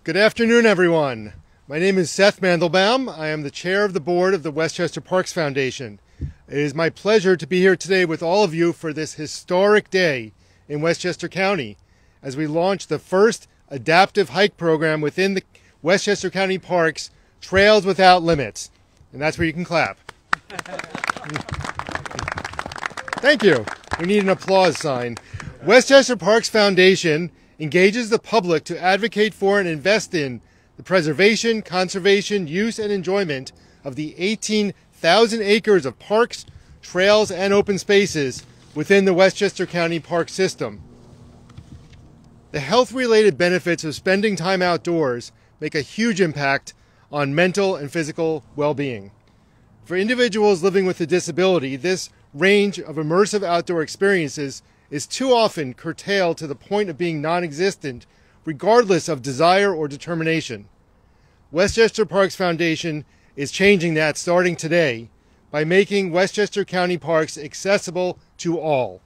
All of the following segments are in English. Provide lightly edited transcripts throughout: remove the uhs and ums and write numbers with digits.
Good afternoon, everyone. My name is Seth Mandelbaum. I am the chair of the board of the Westchester Parks Foundation. It is my pleasure to be here today with all of you for this historic day in Westchester County as we launch the first adaptive hike program within the Westchester County Parks, Trails Without Limits. And that's where you can clap. Thank you. We need an applause sign. Westchester Parks Foundation engages the public to advocate for and invest in the preservation, conservation, use, and enjoyment of the 18,000 acres of parks, trails, and open spaces within the Westchester County Park system. The health-related benefits of spending time outdoors make a huge impact on mental and physical well-being. For individuals living with a disability, this range of immersive outdoor experiences is too often curtailed to the point of being non-existent, regardless of desire or determination. Westchester Parks Foundation is changing that starting today by making Westchester County Parks accessible to all.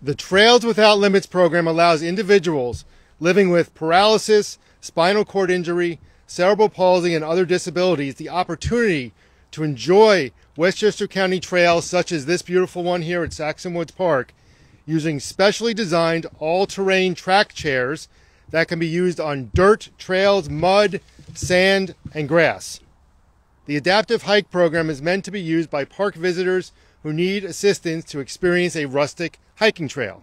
The Trails Without Limits program allows individuals living with paralysis, spinal cord injury, cerebral palsy, and other disabilities the opportunity to enjoy Westchester County trails such as this beautiful one here at Saxon Woods Park using specially designed all-terrain track chairs that can be used on dirt, trails, mud, sand, and grass. The Adaptive Hike program is meant to be used by park visitors who need assistance to experience a rustic hiking trail.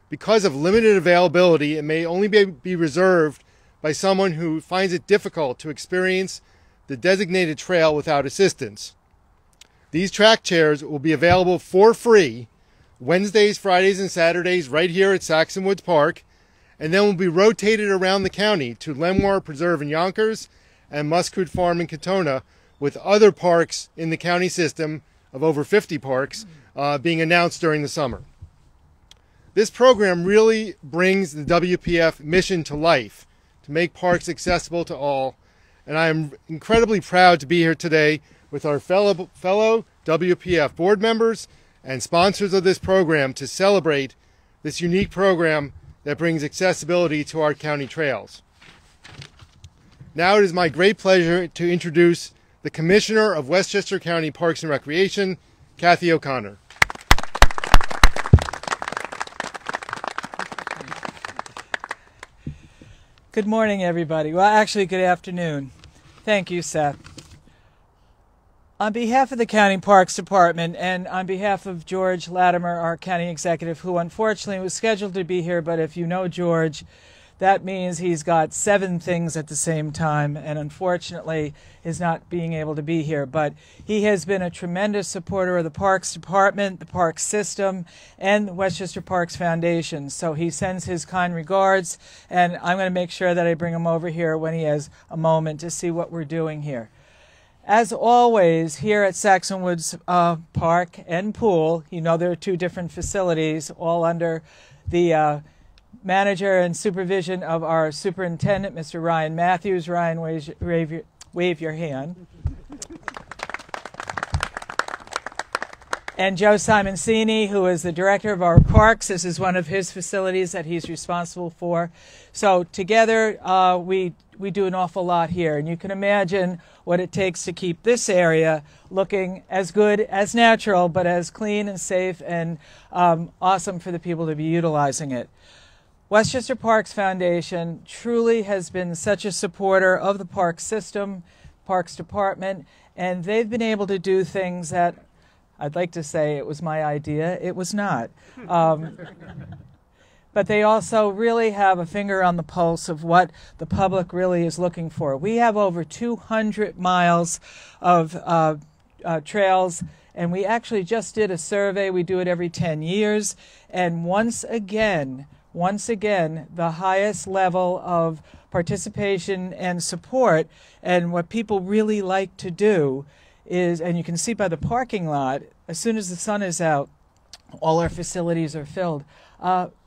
Because of limited availability, it may only be reserved by someone who finds it difficult to experience the designated trail without assistance. These track chairs will be available for free Wednesdays, Fridays, and Saturdays right here at Saxon Woods Park, and then will be rotated around the county to Lemoore Preserve in Yonkers and Muscoot Farm in Katona, with other parks in the county system of over 50 parks being announced during the summer. This program really brings the WPF mission to life, to make parks accessible to all, and I am incredibly proud to be here today with our fellow WPF board members and sponsors of this program to celebrate this unique program that brings accessibility to our county trails. Now it is my great pleasure to introduce the Commissioner of Westchester County Parks and Recreation, Kathy O'Connor. Good morning, everybody. Well, actually, good afternoon. Thank you, Seth. On behalf of the County Parks Department and on behalf of George Latimer, our county executive, who unfortunately was scheduled to be here, but if you know George, that means he's got 7 things at the same time and unfortunately is not being able to be here. But he has been a tremendous supporter of the Parks Department, the Parks System, and the Westchester Parks Foundation. So he sends his kind regards, and I'm going to make sure that I bring him over here when he has a moment to see what we're doing here. As always, here at Saxon Woods Park and Pool, you know there are 2 different facilities, all under the manager and supervision of our superintendent, Mr. Ryan Matthews. Ryan, wave your hand. And Joe Simoncini, who is the director of our parks. This is one of his facilities that he's responsible for. So together, we do an awful lot here. And you can imagine what it takes to keep this area looking as good, as natural, but as clean and safe and awesome for the people to be utilizing it. Westchester Parks Foundation truly has been such a supporter of the park system, Parks Department, and they've been able to do things that I'd like to say it was my idea. It was not. But they also really have a finger on the pulse of what the public really is looking for. We have over 200 miles of trails, and we actually just did a survey. We do it every 10 years, and once again, the highest level of participation and support, and what people really like to do is, and you can see by the parking lot, as soon as the sun is out, all our facilities are filled.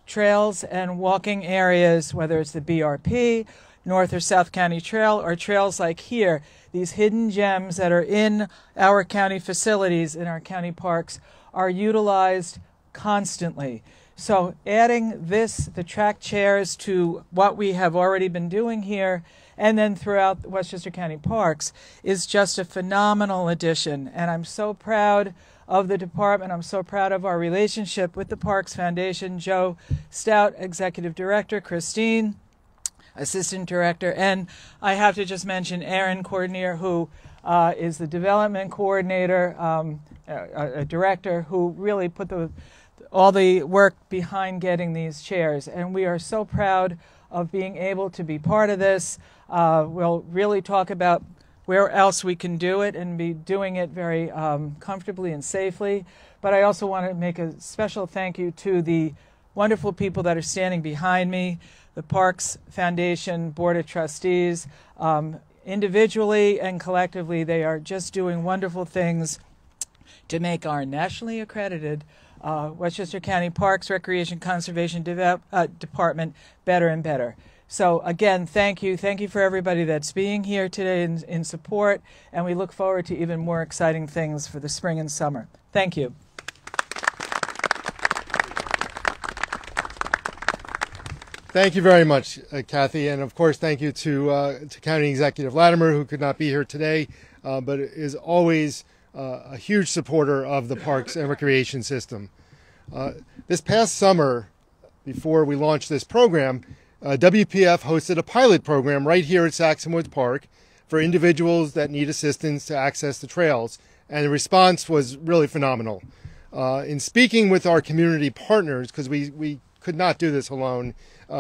Trails and walking areas, whether it's the BRP, North or South County Trail, or trails like here, these hidden gems that are in our county facilities, in our county parks, are utilized constantly. So adding the track chairs to what we have already been doing here and then throughout Westchester County Parks is just a phenomenal addition. And I'm so proud of the department. I'm so proud of our relationship with the Parks Foundation. Joe Stout, Executive Director, Christine, Assistant Director, and I have to just mention Aaron Cordonier, who is the Development Coordinator, a Director, who really put all the work behind getting these chairs. And we are so proud of being able to be part of this. We'll really talk about where else we can do it and be doing it very comfortably and safely. But I also want to make a special thank you to the wonderful people that are standing behind me, the Parks Foundation Board of Trustees. Individually and collectively, they are just doing wonderful things to make our nationally accredited Westchester County Parks, Recreation, Conservation Department better and better. So again, thank you. Thank you for everybody that's being here today in support, and we look forward to even more exciting things for the spring and summer. Thank you. Thank you very much, Kathy, and of course, thank you to County Executive Latimer, who could not be here today, but is always a huge supporter of the Parks and Recreation system. This past summer, before we launched this program, WPF hosted a pilot program right here at Saxon Woods Park for individuals that need assistance to access the trails, and the response was really phenomenal. In speaking with our community partners, because we could not do this alone,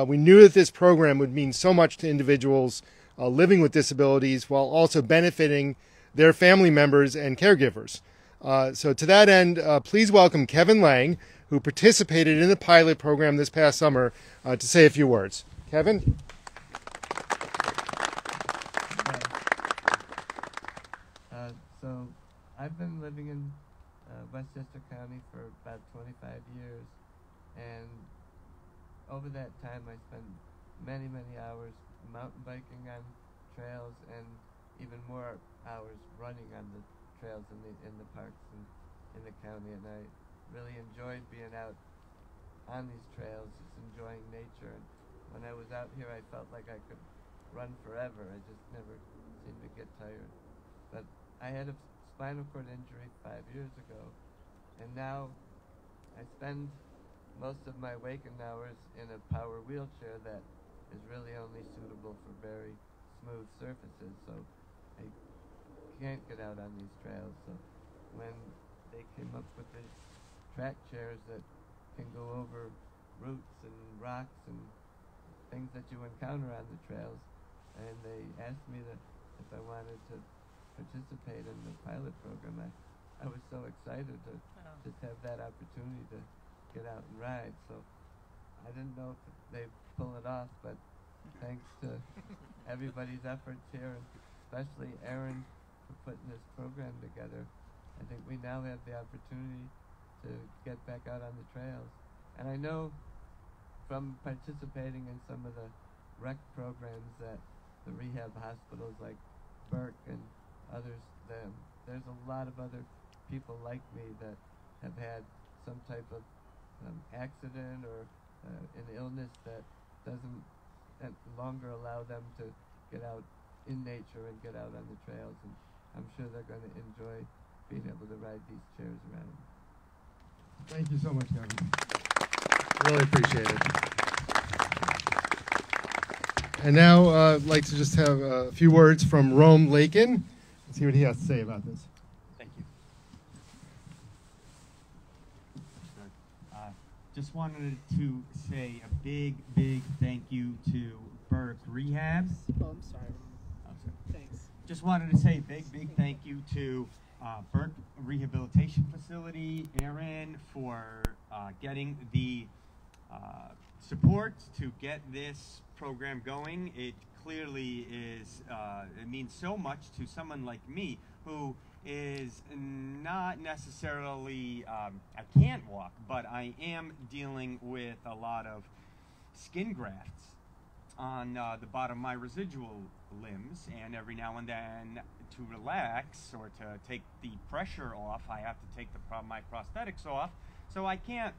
we knew that this program would mean so much to individuals living with disabilities while also benefiting their family members and caregivers. So to that end, please welcome Kevin Lang, who participated in the pilot program this past summer, to say a few words. Kevin? So I've been living in Westchester County for about 25 years, and over that time I spent many hours mountain biking on trails and even more hours running on the trails in the parks and in the county, and I really enjoyed being out on these trails, just enjoying nature. And when I was out here, I felt like I could run forever. I just never seemed to get tired. But I had a spinal cord injury 5 years ago, and now I spend most of my waking hours in a power wheelchair that is really only suitable for very smooth surfaces, so I can't get out on these trails. So when they came up with the track chairs that can go over roots and rocks and things that you encounter on the trails, and they asked me if I wanted to participate in the pilot program, I was so excited to just have that opportunity to get out and ride. So I didn't know if they'd pull it off, but thanks to everybody's efforts here, and especially Aaron for putting this program together, I think we now have the opportunity to get back out on the trails. And I know from participating in some of the rec programs that the rehab hospitals like Burke and others, there's a lot of other people like me that have had some type of accident or an illness that doesn't longer allow them to get out in nature and get out on the trails, and I'm sure they're going to enjoy being able to ride these chairs around. Thank you so much, Kevin. Really appreciate it. And now I'd like to just have a few words from Rome Lakin. Let's see what he has to say about this. Thank you. Just wanted to say a big thank you to Burke Rehabs. Oh, I'm sorry. Thanks. Just wanted to say a big thank you to Burke Rehabilitation Facility, Aaron, for getting the support to get this program going. It clearly is, it means so much to someone like me who is not necessarily, I can't walk, but I am dealing with a lot of skin grafts on the bottom of my residual limbs, and every now and then to relax or to take the pressure off, I have to take my prosthetics off, so I can't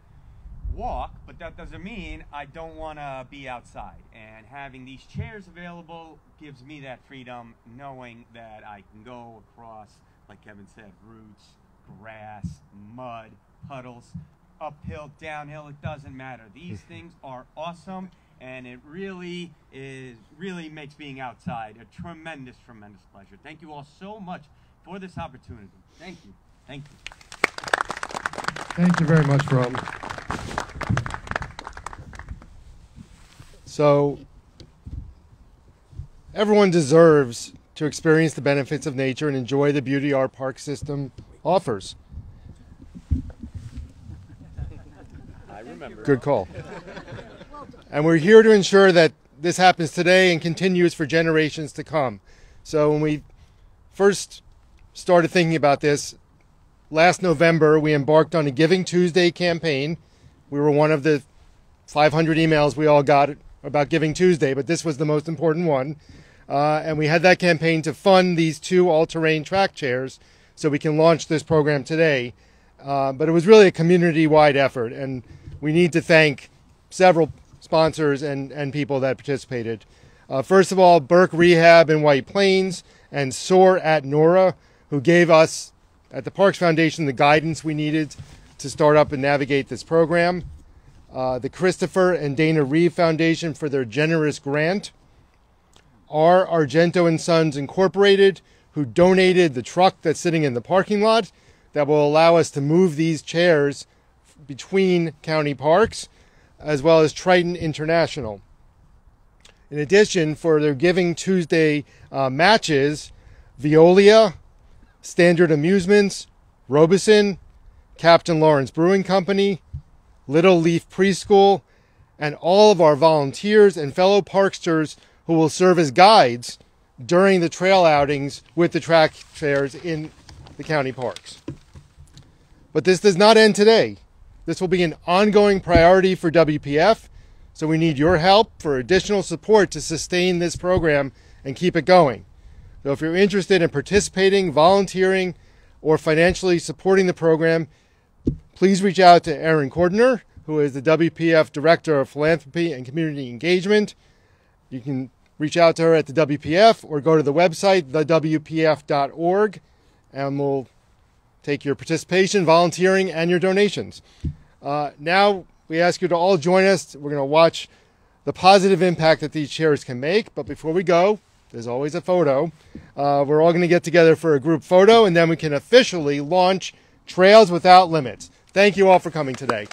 walk, but that doesn't mean I don't want to be outside. And having these chairs available gives me that freedom, knowing that I can go across, like Kevin said, roots, grass, mud, puddles, uphill, downhill, it doesn't matter. These things are awesome, and it really makes being outside a tremendous, tremendous pleasure. Thank you all so much for this opportunity. Thank you. Thank you. Thank you very much, Ron. So, everyone deserves to experience the benefits of nature and enjoy the beauty our park system offers. I remember. Good call. And we're here to ensure that this happens today and continues for generations to come. So when we first started thinking about this, last November, we embarked on a Giving Tuesday campaign. We were one of the 500 emails we all got about Giving Tuesday, but this was the most important one. And we had that campaign to fund these 2 all-terrain track chairs so we can launch this program today. But it was really a community-wide effort, and we need to thank several sponsors and people that participated. First of all, Burke Rehab in White Plains and SOAR at Nora, who gave us at the Parks Foundation the guidance we needed to start up and navigate this program. The Christopher and Dana Reeve Foundation for their generous grant. R. Argento and Sons Incorporated, who donated the truck that's sitting in the parking lot that will allow us to move these chairs between county parks, as well as Triton International. In addition, for their Giving Tuesday matches, Veolia, Standard Amusements, Robeson, Captain Lawrence Brewing Company, Little Leaf Preschool, and all of our volunteers and fellow parksters who will serve as guides during the trail outings with the track chairs in the county parks. But this does not end today. This will be an ongoing priority for WPF, so we need your help for additional support to sustain this program and keep it going. So if you're interested in participating, volunteering, or financially supporting the program, please reach out to Erin Cordner, who is the WPF Director of Philanthropy and Community Engagement. You can reach out to her at the WPF or go to the website, thewpf.org, and we'll take your participation, volunteering, and your donations. Now we ask you to all join us. We're going to watch the positive impact that these chairs can make. But before we go, there's always a photo. We're all going to get together for a group photo, and then we can officially launch Trails Without Limits. Thank you all for coming today.